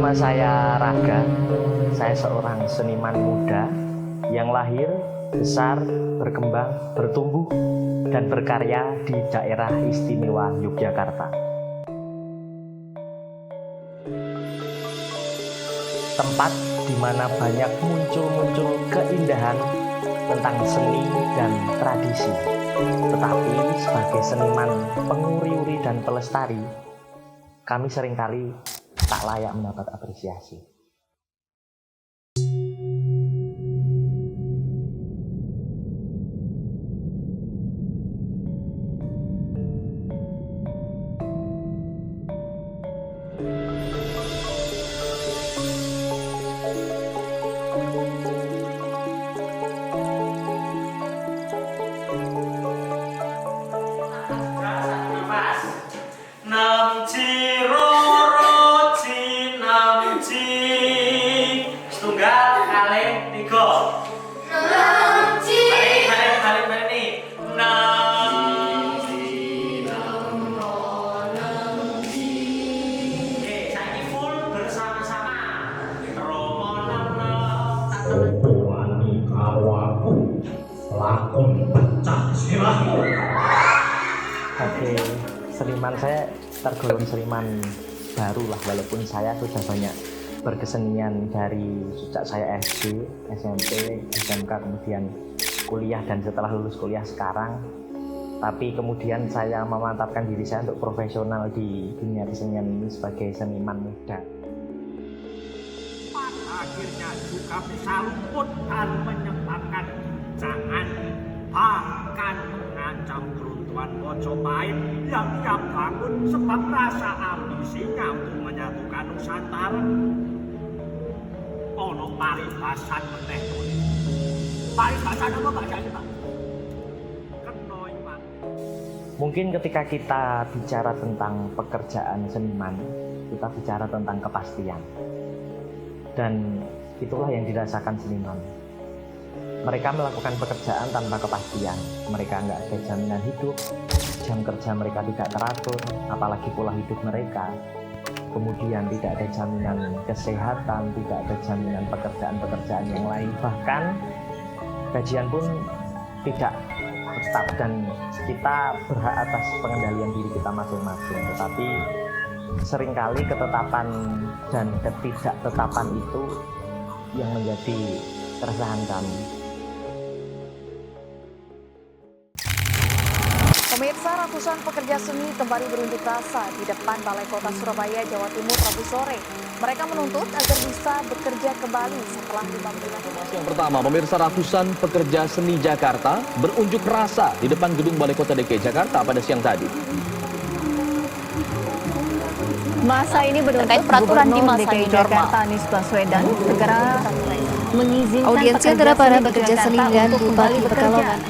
Nama saya Raga, saya seorang seniman muda yang lahir, besar, berkembang, bertumbuh, dan berkarya di daerah istimewa Yogyakarta. Tempat di mana banyak muncul keindahan tentang seni dan tradisi. Tetapi sebagai seniman penguri-uri dan pelestari, kami seringkali tak layak mendapat apresiasi. Oke, seniman saya tergolong seniman baru lah, walaupun saya sudah banyak berkesenian dari sejak saya SD, SMP, SMK, kemudian kuliah dan setelah lulus kuliah sekarang. Tapi kemudian saya memantapkan diri saya untuk profesional di dunia kesenian ini sebagai seniman muda. Akhirnya juga bisa luput dan menyebabkan guncangan, bahkan mengancam keruntuhan Mojopahit yang ia bangun sebab rasa ambisinya untuk menyatukan Nusantara. Ono paribasan meneh tuli. Paribasan apa Pak Jani, Pak? Kenoi, Pak. Mungkin ketika kita bicara tentang pekerjaan seniman, kita bicara tentang kepastian. Dan itulah yang dirasakan seniman. Mereka melakukan pekerjaan tanpa kepastian. Mereka nggak ada jaminan hidup, jam kerja mereka tidak teratur, apalagi pola hidup mereka. Kemudian tidak ada jaminan kesehatan, tidak ada jaminan pekerjaan-pekerjaan yang lain. Bahkan gajian pun tidak tetap dan kita berhak atas pengendalian diri kita masing-masing. Tetapi seringkali ketetapan dan ketidaktetapan itu yang menjadi keresahan kami. Pemirsa, ratusan pekerja seni kembali berunjuk rasa di depan Balai Kota Surabaya, Jawa Timur, Rabu sore. Mereka menuntut agar bisa bekerja kembali setelah 5 bulan. Yang pertama, pemirsa, ratusan pekerja seni Jakarta berunjuk rasa di depan gedung Balai Kota DKI Jakarta pada siang tadi. Masa ini menuntut peraturan di masa DKI normal. Jakarta Anies Baswedan segera mengizinkan audiensi antara para pekerja seni dan Bupati Pekalongan.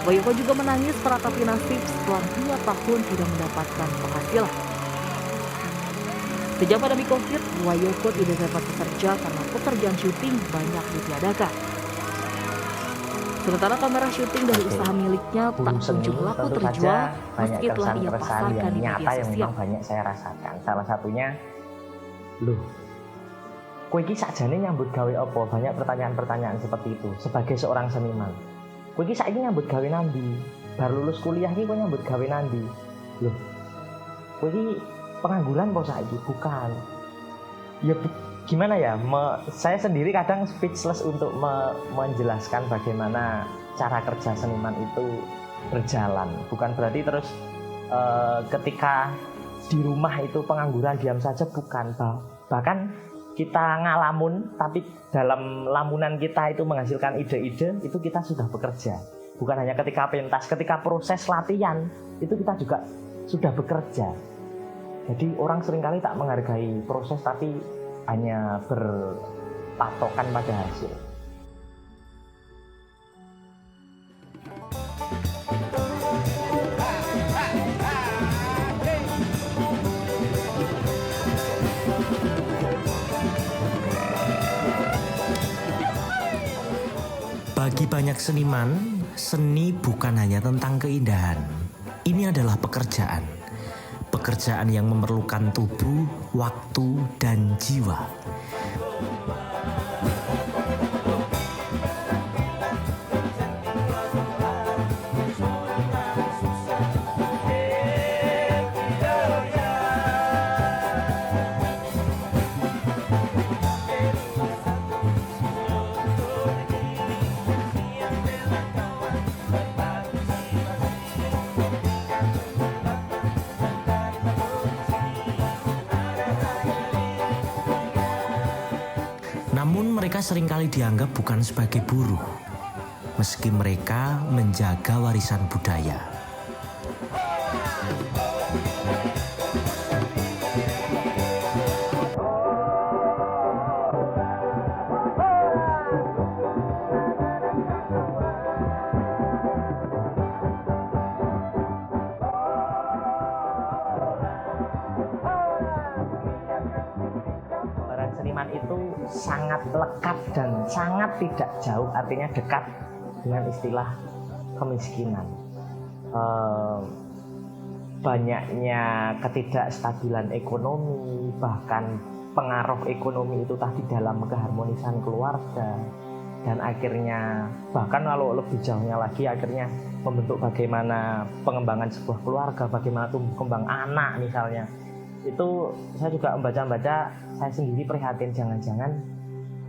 Wayoko juga menangis meratapi nasib setelah 2 tahun tidak mendapatkan penghasilan. Sejak pandemi COVID, Wayoko tidak dapat bekerja karena pekerjaan syuting banyak ditiadakan. Sementara kamera syuting dari usaha miliknya tak kunjung laku terjual meski telah ia pasarkan di nyata media yang sosial. memang banyak saya rasakan. Salah satunya, loh, kowe iki sakjane nyambut gawe apa? Banyak pertanyaan-pertanyaan seperti itu sebagai seorang seniman. Kowe iki saiki nyambut gawe nandi? Baru lulus kuliah iki kowe nyambut gawe nandi? Loh, kowe iki pengangguran apa saiki? Bukan. Ya gimana ya, saya sendiri kadang speechless untuk menjelaskan bagaimana cara kerja seniman itu berjalan. Bukan berarti terus ketika di rumah itu pengangguran diam saja, bukan. Bahkan kita ngalamun, tapi dalam lamunan kita itu menghasilkan ide-ide, itu kita sudah bekerja. Bukan hanya ketika pentas, ketika proses latihan, itu kita juga sudah bekerja. Jadi orang seringkali tak menghargai proses, tapi hanya berpatokan pada hasil. Bagi banyak seniman, seni bukan hanya tentang keindahan. Ini adalah pekerjaan. pekerjaan yang memerlukan tubuh, waktu, dan jiwa. Namun mereka seringkali dianggap bukan sebagai buruh, meski mereka menjaga warisan budaya. Seniman itu sangat lekat dan sangat tidak jauh, artinya dekat dengan istilah kemiskinan. Banyaknya ketidakstabilan ekonomi, bahkan pengaruh ekonomi itu tadi dalam keharmonisan keluarga, dan akhirnya bahkan kalau lebih jauhnya lagi akhirnya membentuk bagaimana pengembangan sebuah keluarga, bagaimana tumbuh kembang anak misalnya. Itu saya juga membaca-baca, saya sendiri prihatin, jangan-jangan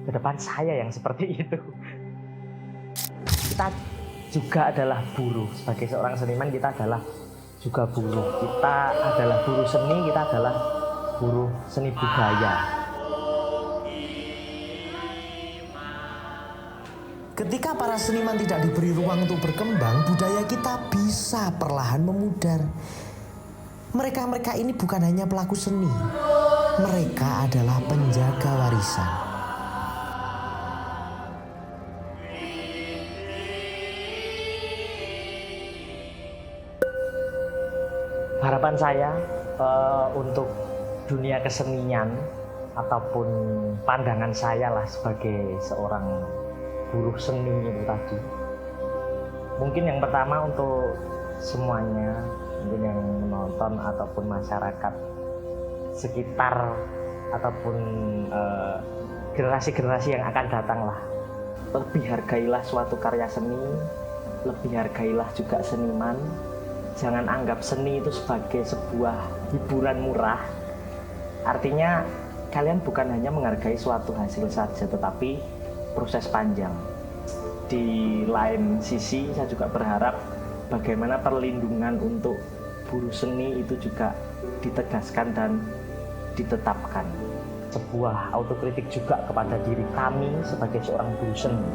ke depan saya yang seperti itu. Kita juga adalah buruh, sebagai seorang seniman kita adalah juga buruh. Kita adalah buruh seni, kita adalah buruh seni budaya. Ketika para seniman tidak diberi ruang untuk berkembang, budaya kita bisa perlahan memudar. Mereka-mereka ini bukan hanya pelaku seni, mereka adalah penjaga warisan. Harapan saya untuk dunia kesenian ataupun pandangan saya lah sebagai seorang buruh seni itu tadi. Mungkin yang pertama untuk semuanya, mungkin yang menonton ataupun masyarakat sekitar ataupun generasi-generasi yang akan datang lah, lebih hargailah suatu karya seni, lebih hargailah juga seniman. Jangan anggap seni itu sebagai sebuah hiburan murah. Artinya kalian bukan hanya menghargai suatu hasil saja, tetapi proses panjang. Di lain sisi saya juga berharap bagaimana perlindungan untuk buruh seni itu juga ditegaskan dan ditetapkan. Sebuah autokritik juga kepada diri kami sebagai seorang buruh seni.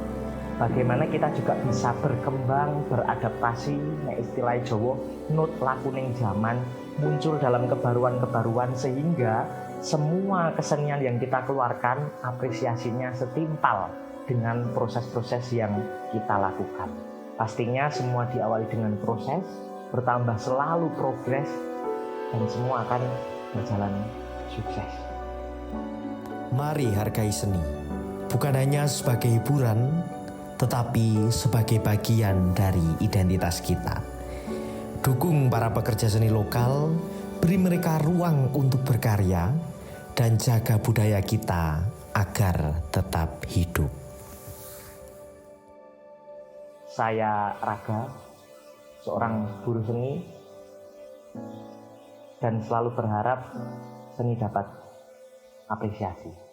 Bagaimana kita juga bisa berkembang, beradaptasi, istilah Jawa, nut lakuning zaman, muncul dalam kebaruan-kebaruan sehingga semua kesenian yang kita keluarkan apresiasinya setimpal dengan proses-proses yang kita lakukan. Pastinya semua diawali dengan proses, bertambah selalu progres, dan semua akan berjalan sukses. Mari hargai seni, bukan hanya sebagai hiburan, tetapi sebagai bagian dari identitas kita. Dukung para pekerja seni lokal, beri mereka ruang untuk berkarya, dan jaga budaya kita agar tetap hidup. Saya Raga, seorang buruh seni, dan selalu berharap seni dapat apresiasi.